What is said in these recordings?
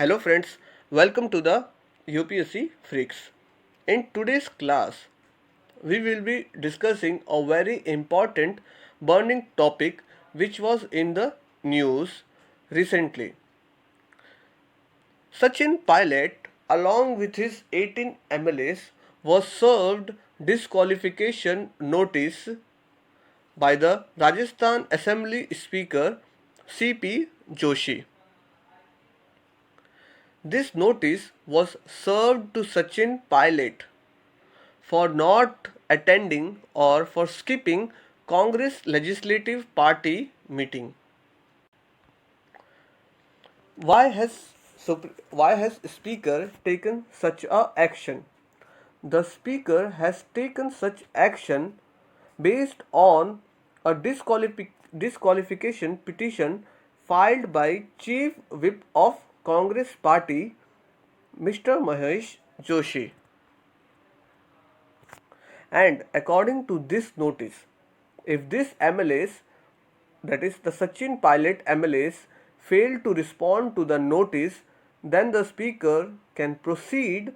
Hello friends, welcome to the UPSC Freaks. In today's class, we will be discussing a very important burning topic which was in the news recently. Sachin Pilot, along with his 18 MLAs, was served disqualification notice by the Rajasthan Assembly Speaker CP Joshi. This notice was served to Sachin Pilot for not attending or for skipping Congress Legislative Party meeting. Why has Speaker taken such a action? The Speaker has taken such action based on a disqualification petition filed by Chief Whip of Congress Party Mr. Mahesh Joshi. And according to this notice, if this MLAs, that is the Sachin Pilot MLAs, fail to respond to the notice, then the Speaker can proceed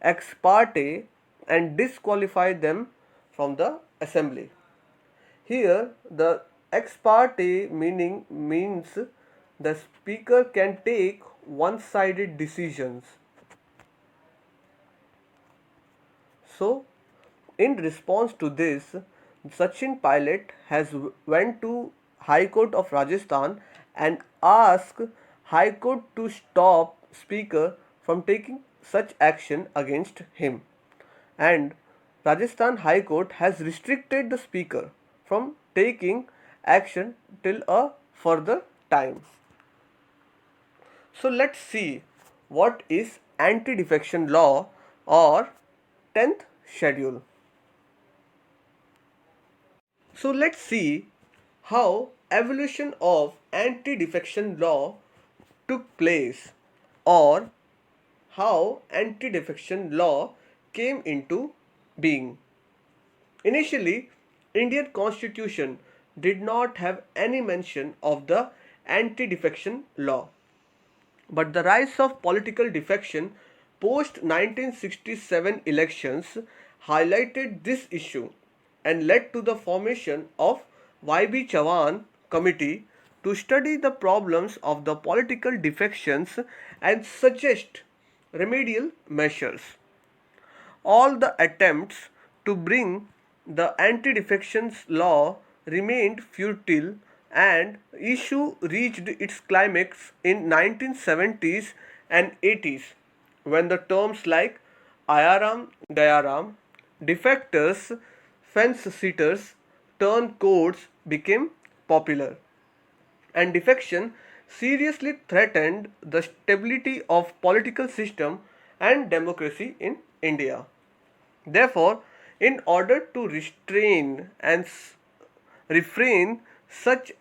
ex parte and disqualify them from the assembly. Here, the ex parte meaning means the Speaker can take one sided decisions. So, in response to this, Sachin Pilot has went to High Court of Rajasthan and asked High Court to stop Speaker from taking such action against him. And Rajasthan High Court has restricted the Speaker from taking action till a further time. So let's see what is anti-defection law or 10th schedule. So let's see how evolution of anti-defection law took place or how anti-defection law came into being. Initially, Indian constitution did not have any mention of the anti-defection law. But the rise of political defection post 1967 elections highlighted this issue and led to the formation of YB Chavan committee to study the problems of the political defections and suggest remedial measures. All the attempts to bring the anti-defections law remained futile and issue reached its climax in 1970s and 80s when the terms like ayaram gayaram, defectors, fence sitters, turncoats became popular, and defection seriously threatened the stability of political system and democracy in India. Therefore, in order to restrain and refrain such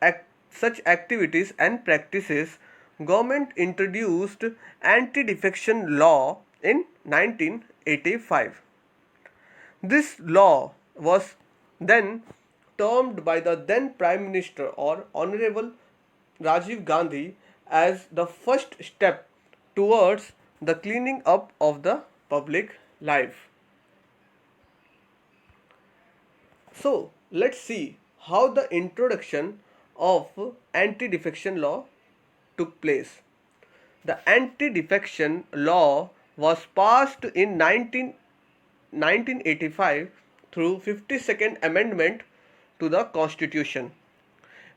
activities and practices, government introduced anti-defection law in 1985. This law was then termed by the then Prime Minister or Honorable Rajiv Gandhi as the first step towards the cleaning up of the public life. So, let's see how the introduction of anti-defection law took place. The anti-defection law was passed in 1985 through 52nd Amendment to the Constitution,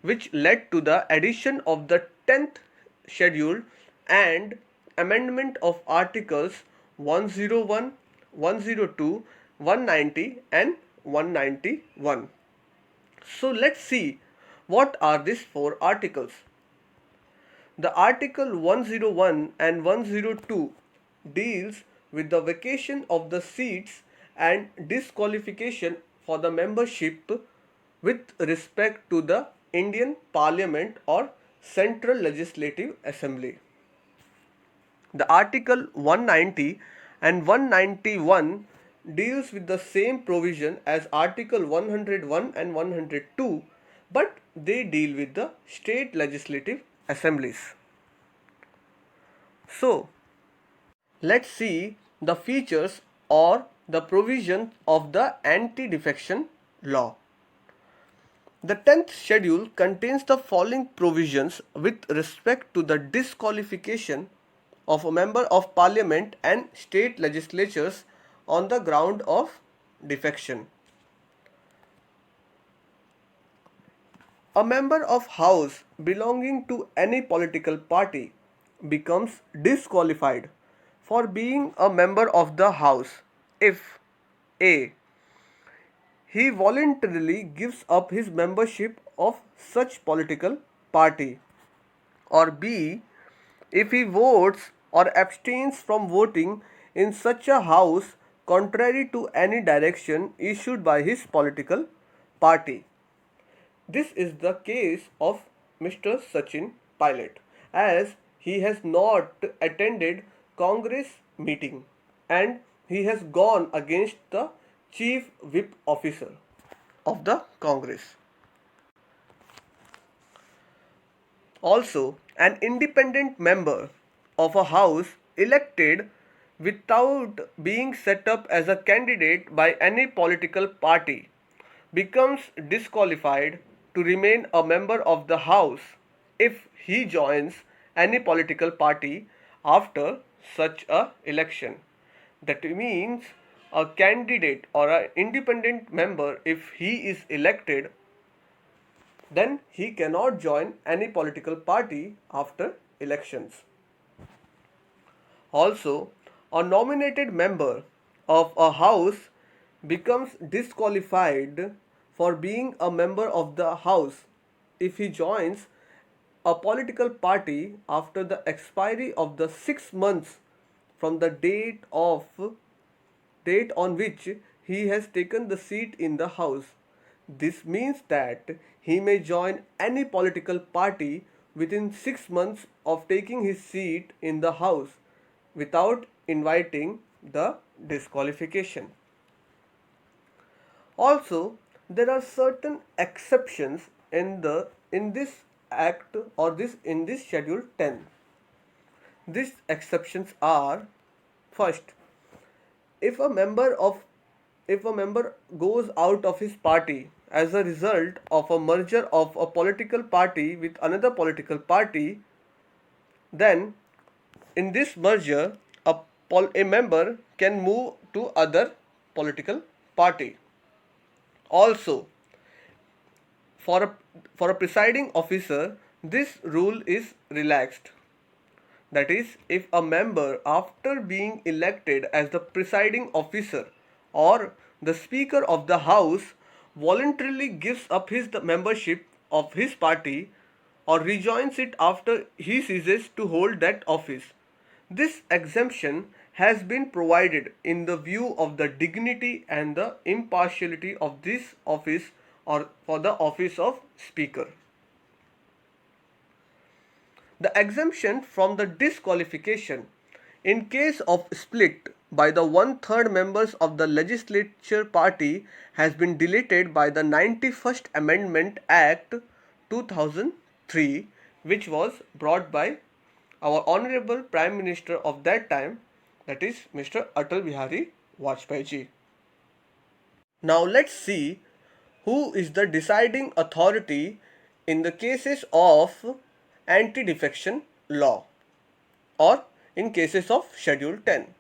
which led to the addition of the 10th schedule and amendment of articles 101, 102, 190 and 191. So let's see what are these four articles. The article 101 and 102 deals with the vacation of the seats and disqualification for the membership with respect to the Indian Parliament or Central Legislative Assembly. The Article 190 and 191 deals with the same provision as Article 101 and 102, but they deal with the state legislative assemblies. So, let's see the features or the provisions of the anti-defection law. The 10th schedule contains the following provisions with respect to the disqualification of a member of parliament and state legislatures on the ground of defection. A member of house belonging to any political party becomes disqualified for being a member of the house if A. He voluntarily gives up his membership of such political party, or B. If he votes or abstains from voting in such a house contrary to any direction issued by his political party. This is the case of Mr. Sachin Pilot, as he has not attended Congress meeting and he has gone against the chief whip officer of the Congress. Also, an independent member of a house elected without being set up as a candidate by any political party becomes disqualified to remain a member of the house if he joins any political party after such a election. That means a candidate or an independent member, if he is elected, then he cannot join any political party after elections. Also, a nominated member of a house becomes disqualified for being a member of the house if he joins a political party after the expiry of the 6 months from the date on which he has taken the seat in the house. This means that he may join any political party within 6 months of taking his seat in the house without inviting the disqualification. Also, there are certain exceptions in this act or this in this schedule 10. These exceptions are: first, if a member of if a member goes out of his party as a result of a merger of a political party with another political party, then in this merger a member can move to other political party. Also, for a presiding officer, this rule is relaxed. That is, if a member, after being elected as the presiding officer or the Speaker of the House, voluntarily gives up his membership of his party or rejoins it after he ceases to hold that office, this exemption has been provided in the view of the dignity and the impartiality of this office or for the office of Speaker. The exemption from the disqualification in case of split by the one-third members of the legislature party has been deleted by the 91st Amendment Act 2003, which was brought by our Honorable Prime Minister of that time, that is Mr. Atal Bihari Vajpayee ji. Now let's see who is the deciding authority in the cases of anti-defection law or in cases of Schedule 10.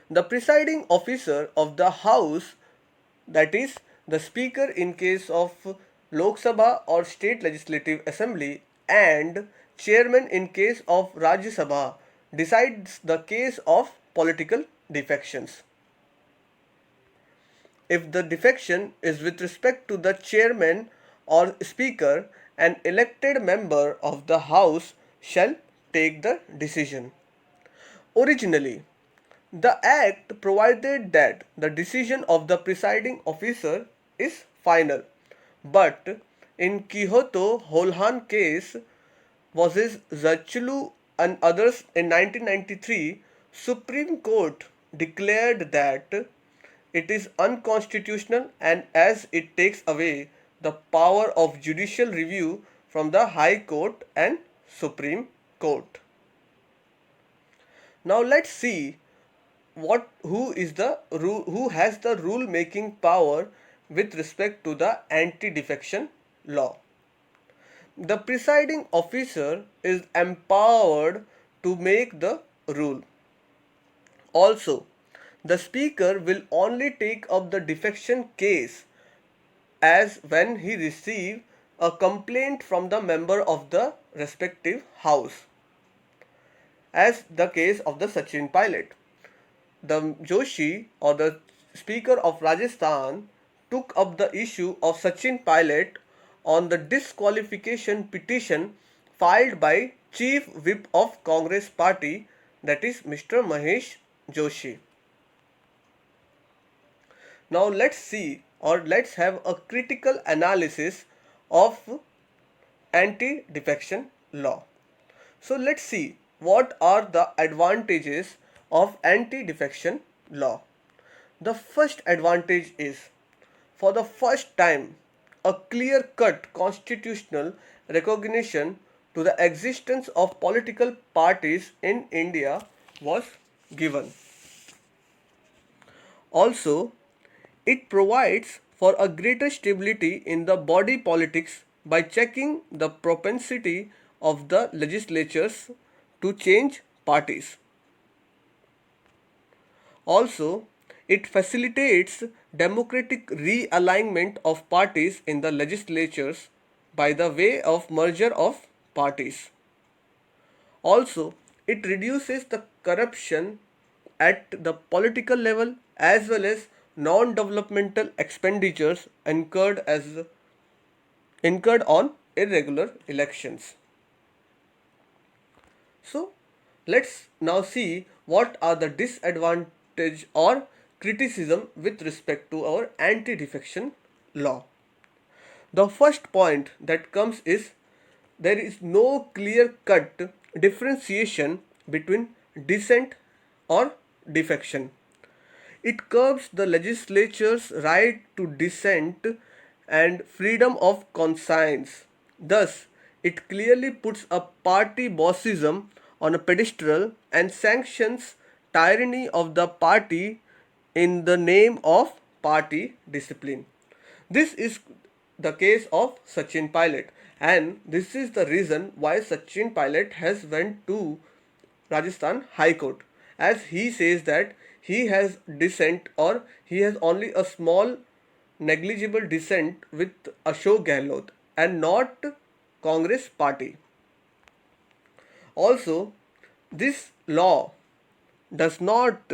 The presiding officer of the House, that is the Speaker in case of Lok Sabha or State Legislative Assembly, and Chairman in case of Rajya Sabha, decides the case of political defections. If the defection is with respect to the chairman or speaker, an elected member of the House shall take the decision. Originally, the Act provided that the decision of the presiding officer is final, but in Kyoto Holhan case versus Zachulu and others in 1993, Supreme Court declared that it is unconstitutional and as it takes away the power of judicial review from the High Court and Supreme Court. Now let's see who has the rule making power with respect to the anti-defection law. The presiding officer is empowered to make the rule. Also, the speaker will only take up the defection case as when he receive a complaint from the member of the respective house, as the case of the Sachin Pilot. The Joshi, or the Speaker of Rajasthan, took up the issue of Sachin Pilot on the disqualification petition filed by Chief Whip of Congress Party, that is Mr. Mahesh Joshi. Now let's have a critical analysis of anti-defection law. So let's see what are the advantages of anti-defection law. The first advantage is, for the first time, a clear-cut constitutional recognition to the existence of political parties in India was given. Also, it provides for a greater stability in the body politics by checking the propensity of the legislatures to change parties. Also, it facilitates democratic realignment of parties in the legislatures by the way of merger of parties. Also, it reduces the corruption at the political level as well as non-developmental expenditures incurred on irregular elections. So, let's now see what are the disadvantage or criticism with respect to our anti-defection law. The first point that comes is there is no clear cut differentiation between dissent or defection. It curbs the legislature's right to dissent and freedom of conscience. Thus, it clearly puts a party bossism on a pedestal and sanctions tyranny of the party in the name of party discipline. This is the case of Sachin Pilot, and this is the reason why Sachin Pilot has went to Rajasthan High Court, as he says that he has dissent or he has only a small negligible dissent with Ashok Gehlot and not Congress party. Also, this law does not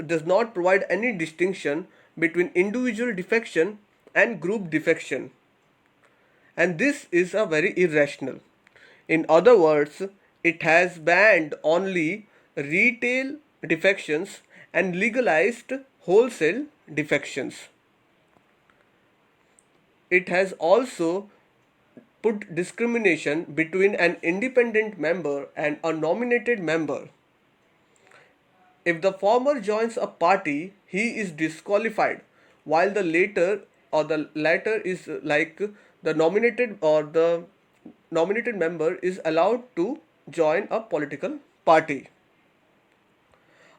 does not provide any distinction between individual defection and group defection, and this is a very irrational. In other words, it has banned only retail defections and legalized wholesale defections. It has also put discrimination between an independent member and a nominated member. If the former joins a party, he is disqualified, while the latter is like the nominated member is allowed to join a political party.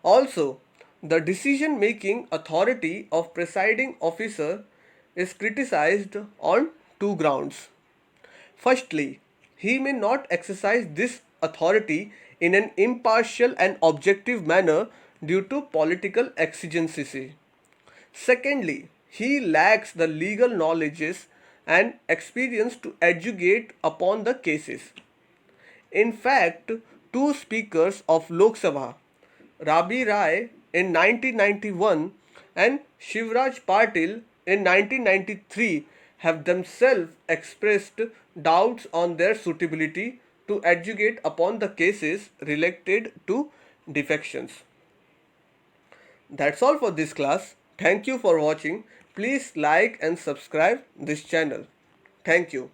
Also, the decision making authority of presiding officer is criticized on two grounds. Firstly, he may not exercise this authority in an impartial and objective manner due to political exigency. Secondly, he lacks the legal knowledges and experience to educate upon the cases. In fact, two speakers of Lok Sabha, Rabi Rai in 1991 and Shivraj Patil in 1993, have themselves expressed doubts on their suitability to educate upon the cases related to defections. That's all for this class. Thank you for watching. Please like and subscribe this channel. Thank you.